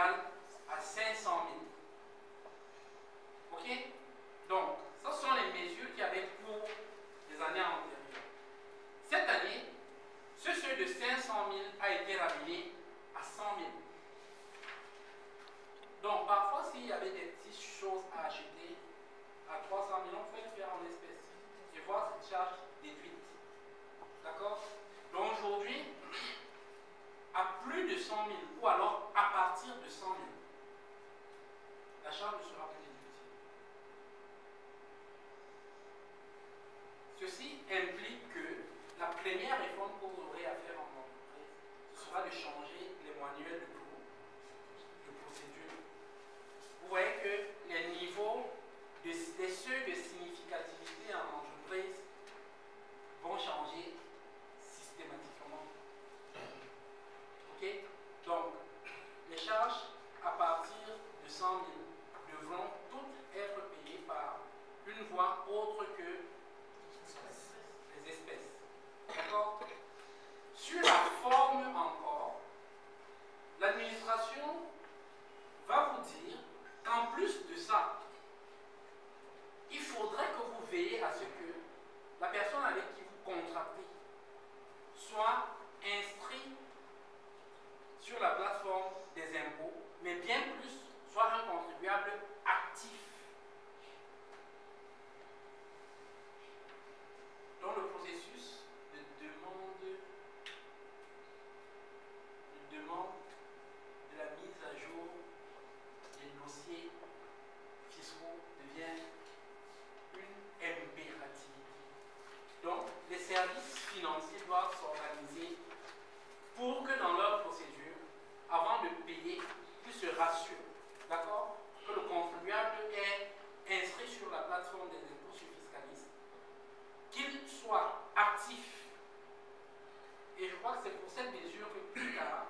égale à 500 000. Ok? Donc, ce sont les mesures qui avaient cours des années antérieures. Cette année, ce seuil de 500 000 a été ramené à 100 000. Donc, parfois, s'il y avait des petites choses à acheter à 300 000, on pouvait le faire en espèces et voir cette charge déduite. D'accord? Donc, aujourd'hui, à plus de 100 000 ou alors à partir de 100 000, la charge ne sera plus déductible. Ceci implique que la première réforme que vous aurez à faire en entreprise, ce sera de changer les manuels de procédure. Vous voyez que les niveaux des seuils de significativité en entreprise vont changer systématiquement. Ok? Donc, les charges à partir de 100 000 devront toutes être payées par une voie autre que les espèces. D'accord? Sur la forme encore, l'administration va vous dire qu'en plus de ça, il faudrait que vous veillez à ce que la personne avec qui vous contractez soit inscrite sur la plateforme des impôts, mais bien plus, soit un contribuable actif. Dans le processus de demande de la mise à jour des dossiers fiscaux devient une impérativité. Donc, les services financiers doivent s'organiser pour que dans leur procédure, avant de payer, ils se rassurent, d'accord, que le contribuable est inscrit sur la plateforme des impôts sur Fiscalis, qu'il soit actif. Et je crois que c'est pour cette mesure que plus tard,